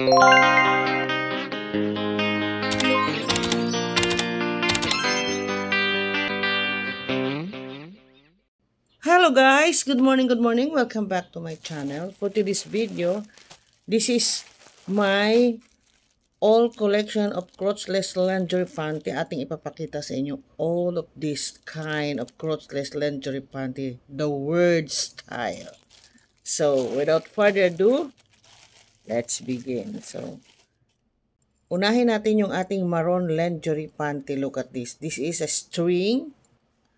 Hello guys, good morning, welcome back to my channel. For today's video, this is my all collection of crotchless lingerie panty. Ating ipapakita sa inyo all of this kind of crotchless lingerie panty, the word style. So without further ado, let's begin. So unahin natin yung ating maroon lingerie panty. Look at this. This is a string,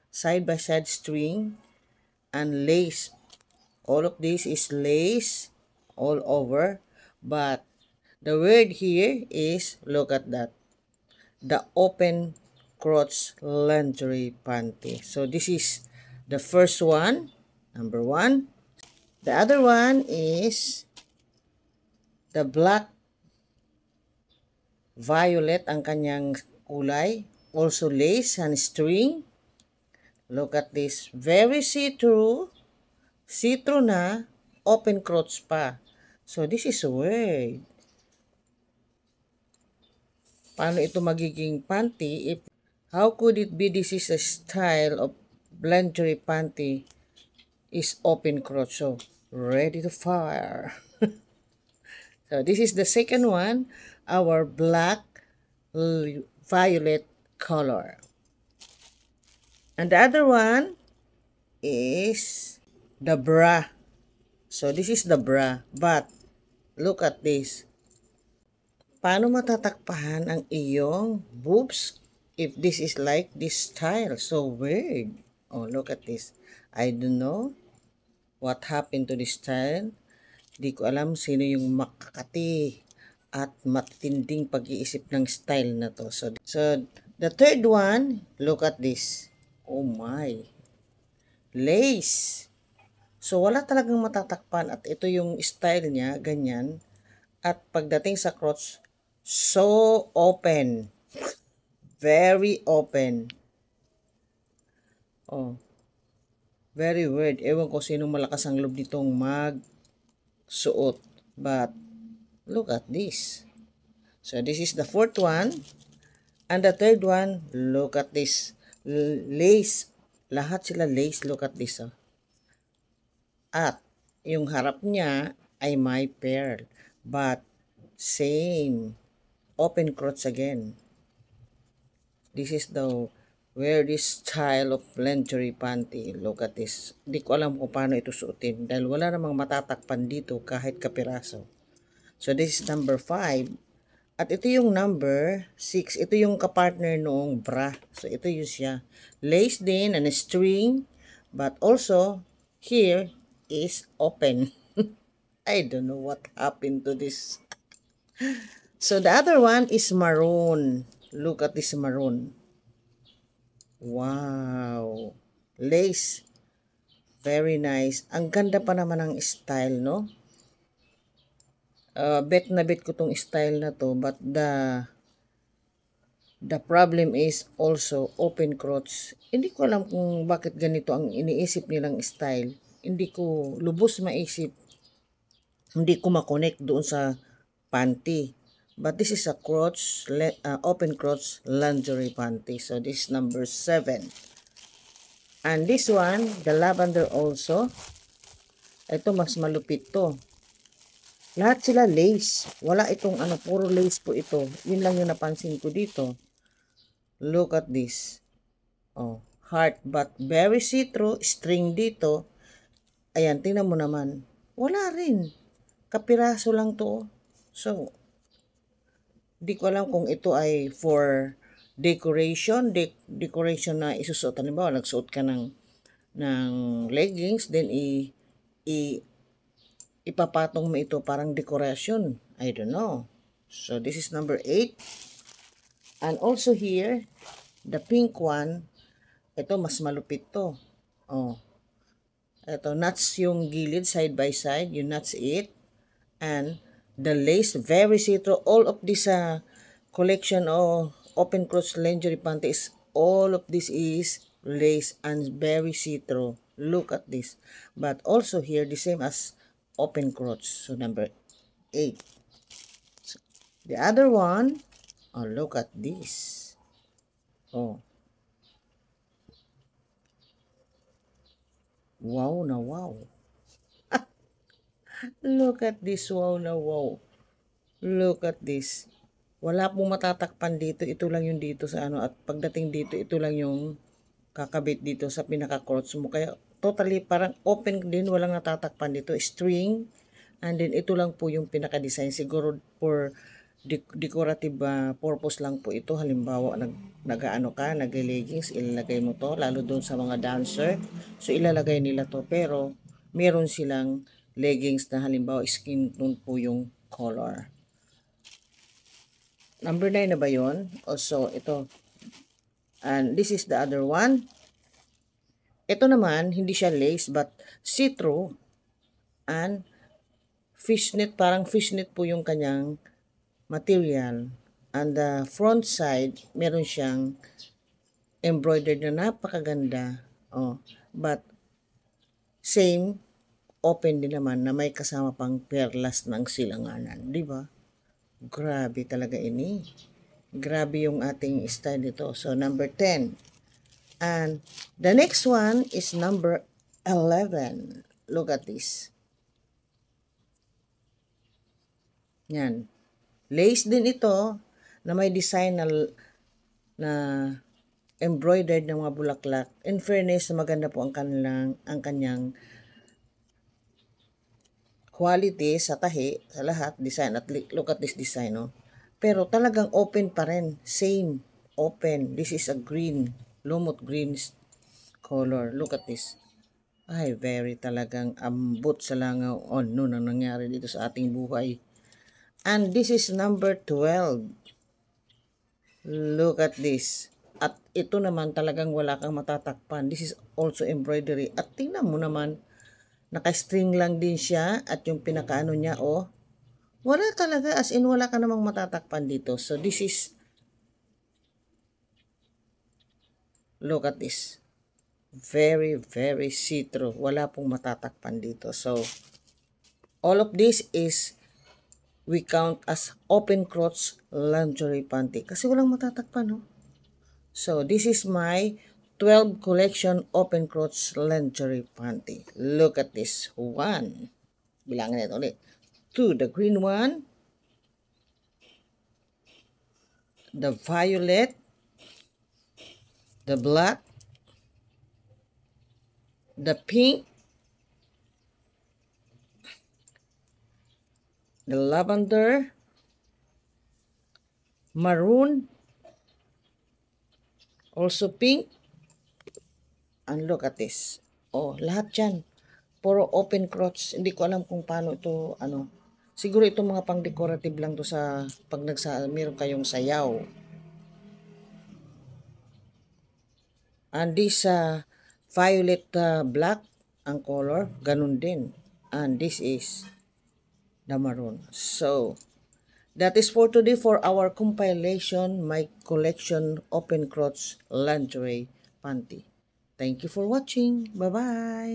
side by side string, and lace. All of this is lace all over, but the word here is, look at that, the open crotch lingerie panty. So this is the first one, number one. The other one is the black violet ang kanyang kulay, also lace and string. Look at this, very see-through na, open crotch pa. So this is weird. Paano ito magiging panty? How could it be this is a style of lingerie panty is open crotch? So ready to fire. So this is the second one, our black violet color. And the other one is the bra. So this is the bra, but look at this. Paano matatakpahan ang iyong boobs if this is like this style? So weird. Oh, look at this. I don't know what happened to this style. Di ko alam sino yung makakati at matinding pag-iisip ng style na to. So the third one, look at this. Oh my. Lace. So wala talagang matatakpan at ito yung style niya, ganyan. At pagdating sa crotch, so open. Very open. Oh. Very weird. Ewan ko sino malakas ang loob nitong magsuot. But look at this. So this is the fourth one. And the third one, look at this. Lace. Lahat sila lace. Look at this. Oh. At yung harap niya ay may pearl. But same. Open crotch again. This is the weirdest style of lingerie panty. Look at this. Di ko alam kung paano ito suotin. Dahil wala namang matatakpan dito kahit kapiraso. So this is number 5. At ito yung number 6. Ito yung kapartner noong bra. So ito yung siya. Lace din and a string. But also, here is open. I don't know what happened to this. So the other one is maroon. Look at this maroon. Wow. Lace. Very nice. Ang ganda pa naman ng style, no? Bet na bet ko tong style na to, but the problem is also open crotch. Hindi ko alam kung bakit ganito ang iniisip nilang style. Hindi ko lubos maisip. Hindi ko makonect doon sa panty. But this is a crotch, open crotch lingerie panty. So this is number 7. And this one, the lavender also. Ito mas malupit to. Lahat sila lace. Wala itong puro lace po ito. Yun lang yung napansin ko dito. Look at this. Oh, heart, but very see-through, string dito. Ayan, tingnan mo naman. Wala rin. Kapiraso lang to. So, di ko alam kung ito ay for decoration. Decoration na isusuot. Halimbawa, nagsuot ka ng leggings, then ipapatong mo ito parang decoration. I don't know. So, this is number 8. And also here, the pink one, ito mas malupit to. Oh. Ito, nuts yung gilid, side by side. Yung nuts it. And the lace, very see-through. All of this collection of open crotch lingerie panties, all of this is lace and very see-through. Look at this. But also here, the same as open crotch. So number 8. The other one, oh, look at this. Oh. Wow na wow. Look at this, wow na wow. Look at this. Wala pong matatakpan dito. Ito lang yung dito sa ano. At pagdating dito, ito lang yung kakabit dito sa pinaka-crotch mo. Kaya totally parang open din. Walang natatakpan dito. String. And then ito lang po yung pinaka-design. Siguro for decorative purpose lang po ito. Halimbawa, nag-ano ka, nag-leggings, ilalagay mo to. Lalo doon sa mga dancer. So ilalagay nila to. Pero meron silang leggings na halimbawa skin tone po yung color. Number 9 na ba yun? Also, ito. And this is the other one. Ito naman, hindi siya lace, but see-through. And fishnet, parang fishnet po yung kanyang material. And the front side, meron siyang embroidered na napakaganda. Oh, but same, open din naman na may kasama pang perlas ng silanganan. Diba? Grabe talaga ini. Grabe yung ating style dito. So, number 10. And the next one is number 11. Look at this. Yan. Lace din ito na may design na embroidered ng mga bulaklak. In fairness, maganda po ang kanyang quality sa tahi, sa lahat, design. At look at this design, no? Pero talagang open pa rin. Same, open. This is a green, lumot green color. Look at this. Ay, very talagang ambot sa langaw. Oh, no, nang nangyari dito sa ating buhay. And this is number 12. Look at this. At ito naman talagang wala kang matatakpan. This is also embroidery. At tingnan mo naman, naka-string lang din siya at yung pinakaano niya, oh, wala talaga, as in wala ka namang matatakpan dito. So this is, look at this, very, very see-through. Wala pong matatakpan dito. So all of this is, we count as open crotch lingerie panty. Kasi walang matatakpan, no? So this is my 12 collection open crotch lingerie panty. Look at this. 1. Bilangin natin ulit. 2, the green one. The violet. The black. The pink. The lavender. Maroon. Also pink. And look at this. Oh, lahat yan. Puro open crotch. Hindi ko alam kung paano ito, ano. Siguro ito mga pang decorative lang to sa pag meron kayong sayaw. And this violet black ang color, ganun din. And this is the maroon. So, that is for today for our compilation, my collection open crotch lingerie panty. Thank you for watching. Bye-bye.